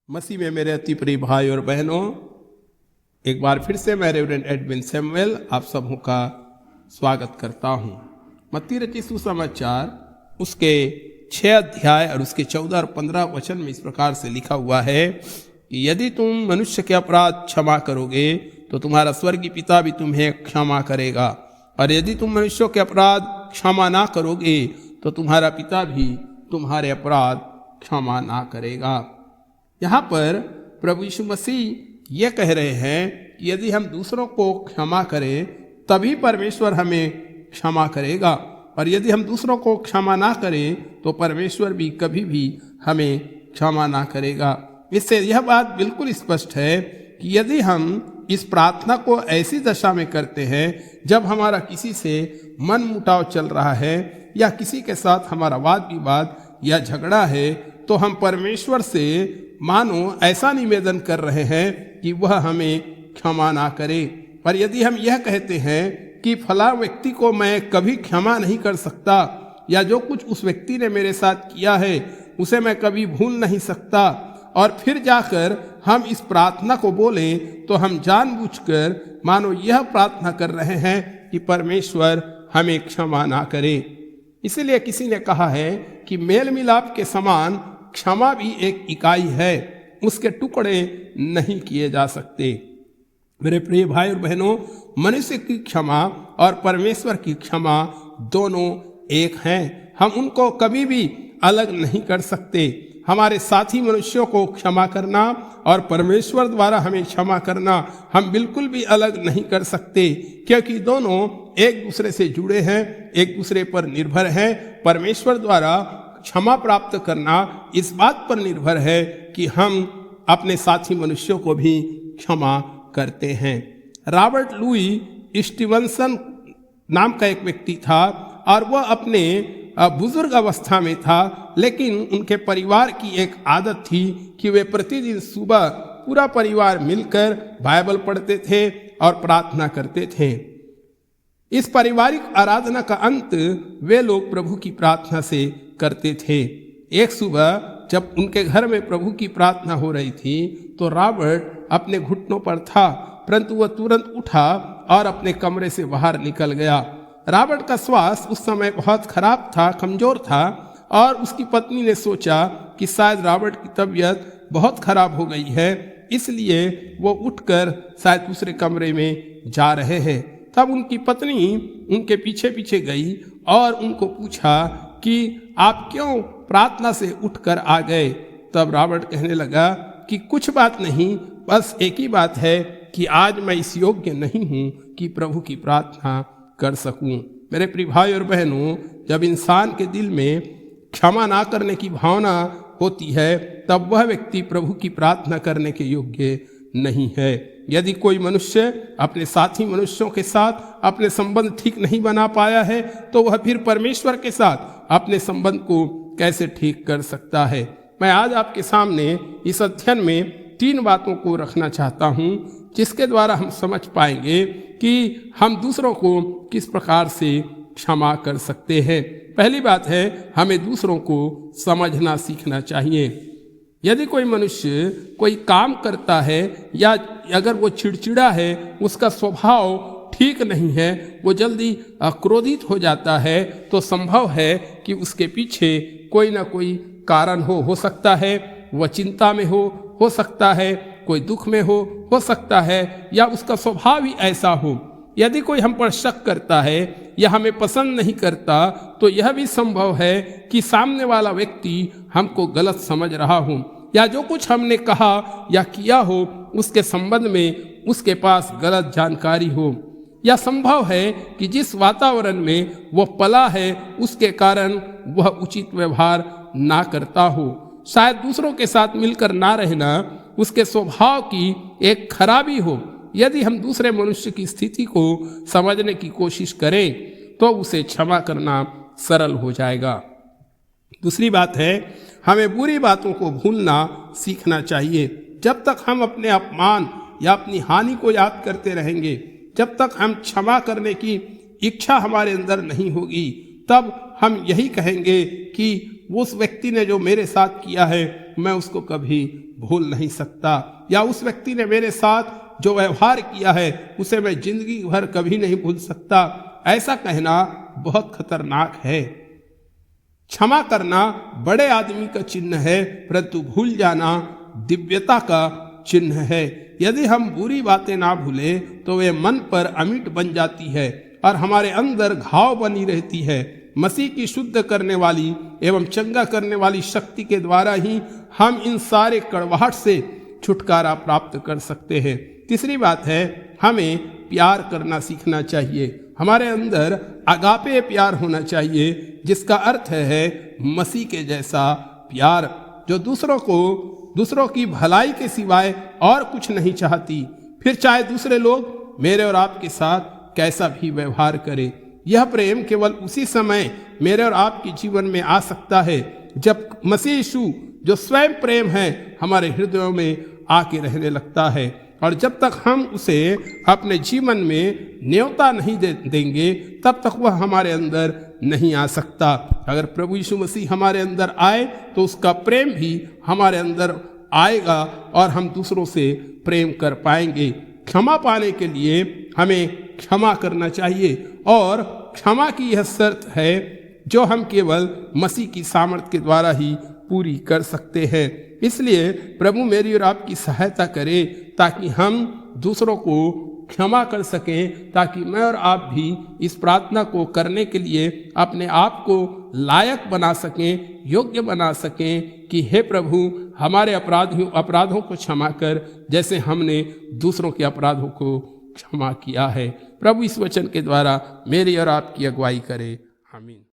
मसीह में मेरे अति प्रिय भाई और बहनों, एक बार फिर से मैं रेवरेंड एडविन सैमुअल आप सबों का स्वागत करता हूँ। मत्ती रचित सुसमाचार उसके 6 अध्याय और उसके 14 और 15 वचन में इस प्रकार से लिखा हुआ है कि यदि तुम मनुष्य के अपराध क्षमा करोगे तो तुम्हारा स्वर्गीय पिता भी तुम्हें क्षमा करेगा, और यदि तुम मनुष्यों के अपराध क्षमा ना करोगे तो तुम्हारा पिता भी तुम्हारे अपराध क्षमा ना करेगा। यहाँ पर प्रभु यीशु मसीह ये कह रहे हैं कि यदि हम दूसरों को क्षमा करें तभी परमेश्वर हमें क्षमा करेगा, और यदि हम दूसरों को क्षमा ना करें तो परमेश्वर भी कभी भी हमें क्षमा ना करेगा। इससे यह बात बिल्कुल स्पष्ट है कि यदि हम इस प्रार्थना को ऐसी दशा में करते हैं जब हमारा किसी से मन मुटाव चल रहा है या किसी के साथ हमारा वाद विवाद या झगड़ा है, तो हम परमेश्वर से मानो ऐसा निवेदन कर रहे हैं कि वह हमें क्षमा ना करे। पर यदि हम यह कहते हैं कि फला व्यक्ति को मैं कभी क्षमा नहीं कर सकता, या जो कुछ उस व्यक्ति ने मेरे साथ किया है उसे मैं कभी भूल नहीं सकता, और फिर जाकर हम इस प्रार्थना को बोलें, तो हम जानबूझकर मानो यह प्रार्थना कर रहे हैं कि परमेश्वर हमें क्षमा ना करे। इसीलिए किसी ने कहा है कि मेल मिलाप के समान क्षमा भी एक इकाई है, उसके टुकड़े नहीं किए जा सकते। मेरे प्रिय भाई और बहनों, मनुष्य की क्षमा और परमेश्वर की क्षमा दोनों एक हैं। हम उनको कभी भी अलग नहीं कर सकते। हमारे साथी मनुष्यों को क्षमा करना और परमेश्वर द्वारा हमें क्षमा करना हम बिल्कुल भी अलग नहीं कर सकते, क्योंकि दोनों एक दूसरे से जुड़े हैं, एक दूसरे पर निर्भर हैं। परमेश्वर द्वारा क्षमा प्राप्त करना इस बात पर निर्भर है कि हम अपने साथी मनुष्यों को भी क्षमा करते हैं। रॉबर्ट लुई स्टीवनसन नाम का एक व्यक्ति था, और वह अपने बुजुर्ग अवस्था में था, लेकिन उनके परिवार की एक आदत थी कि वे प्रतिदिन सुबह पूरा परिवार मिलकर बाइबल पढ़ते थे और प्रार्थना करते थे। इस पारिवारिक आराधना का अंत वे लोग प्रभु की प्रार्थना से करते थे। एक सुबह जब उनके घर में प्रभु की प्रार्थना हो रही थी तो रॉबर्ट अपने घुटनों पर था, परंतु वह तुरंत उठा और अपने कमरे से बाहर निकल गया। रॉबर्ट का स्वास्थ्य उस समय बहुत खराब था, कमजोर था, और उसकी पत्नी ने सोचा कि शायद रॉबर्ट की तबीयत बहुत खराब हो गई है, इसलिए वो उठकर शायद दूसरे कमरे में जा रहे हैं। तब उनकी पत्नी उनके पीछे पीछे गई और उनको पूछा कि आप क्यों प्रार्थना से उठकर आ गए। तब रॉबर्ट कहने लगा कि कुछ बात नहीं, बस एक ही बात है कि आज मैं इस योग्य नहीं हूँ कि प्रभु की प्रार्थना कर सकूं। मेरे प्रिय भाई और बहनों, जब इंसान के दिल में क्षमा ना करने की भावना होती है तब वह व्यक्ति प्रभु की प्रार्थना करने के योग्य नहीं है। यदि कोई मनुष्य अपने साथी मनुष्यों के साथ अपने संबंध ठीक नहीं बना पाया है तो वह फिर परमेश्वर के साथ अपने संबंध को कैसे ठीक कर सकता है। मैं आज आपके सामने इस अध्ययन में 3 बातों को रखना चाहता हूँ जिसके द्वारा हम समझ पाएंगे कि हम दूसरों को किस प्रकार से क्षमा कर सकते हैं। पहली बात है, हमें दूसरों को समझना सीखना चाहिए। यदि कोई मनुष्य कोई काम करता है या अगर वो चिड़चिड़ा है, उसका स्वभाव ठीक नहीं है, वो जल्दी क्रोधित हो जाता है, तो संभव है कि उसके पीछे कोई ना कोई कारण हो सकता है वह चिंता में हो सकता है कोई दुख में हो सकता है, या उसका स्वभाव ही ऐसा हो। यदि कोई हम पर शक करता है या हमें पसंद नहीं करता तो यह भी संभव है कि सामने वाला व्यक्ति हमको गलत समझ रहा हो, या जो कुछ हमने कहा या किया हो उसके संबंध में उसके पास गलत जानकारी हो, या संभव है कि जिस वातावरण में वह पला है उसके कारण वह उचित व्यवहार ना करता हो। शायद दूसरों के साथ मिलकर ना रहना उसके स्वभाव की एक खराबी हो। यदि हम दूसरे मनुष्य की स्थिति को समझने की कोशिश करें तो उसे क्षमा करना सरल हो जाएगा। दूसरी बात है, हमें बुरी बातों को भूलना सीखना चाहिए। जब तक हम अपने अपमान या अपनी हानि को याद करते रहेंगे, जब तक हम क्षमा करने की इच्छा हमारे अंदर नहीं होगी, तब हम यही कहेंगे कि वो उस व्यक्ति ने जो मेरे साथ किया है मैं उसको कभी भूल नहीं सकता, या उस व्यक्ति ने मेरे साथ जो व्यवहार किया है उसे मैं जिंदगी भर कभी नहीं भूल सकता। ऐसा कहना बहुत खतरनाक है। क्षमा करना बड़े आदमी का चिन्ह है, परंतु भूल जाना दिव्यता का चिन्ह है। यदि हम बुरी बातें ना भूले तो वे मन पर अमिट बन जाती है और हमारे अंदर घाव बनी रहती है। मसीह की शुद्ध करने वाली एवं चंगा करने वाली शक्ति के द्वारा ही हम इन सारे कड़वाहट से छुटकारा प्राप्त कर सकते हैं। तीसरी बात है, हमें प्यार करना सीखना चाहिए। हमारे अंदर अगापे प्यार होना चाहिए, जिसका अर्थ है मसीह के जैसा प्यार, जो दूसरों की भलाई के सिवाय और कुछ नहीं चाहती, फिर चाहे दूसरे लोग मेरे और आपके साथ कैसा भी व्यवहार करें। यह प्रेम केवल उसी समय मेरे और आपके जीवन में आ सकता है जब मसीह यीशु जो स्वयं प्रेम है हमारे हृदयों में आके रहने लगता है। और जब तक हम उसे अपने जीवन में न्योता नहीं देंगे तब तक वह हमारे अंदर नहीं आ सकता। अगर प्रभु यीशु मसीह हमारे अंदर आए तो उसका प्रेम भी हमारे अंदर आएगा और हम दूसरों से प्रेम कर पाएंगे। क्षमा पाने के लिए हमें क्षमा करना चाहिए, और क्षमा की यह शर्त है जो हम केवल मसीह की सामर्थ्य के द्वारा ही पूरी कर सकते हैं। इसलिए प्रभु मेरी और आपकी सहायता करे ताकि हम दूसरों को क्षमा कर सकें, ताकि मैं और आप भी इस प्रार्थना को करने के लिए अपने आप को लायक बना सकें, योग्य बना सकें कि हे प्रभु हमारे अपराधों को क्षमा कर, जैसे हमने दूसरों के अपराधों को क्षमा किया है। प्रभु इस वचन के द्वारा मेरी और आपकी अगुवाई करे। आमीन।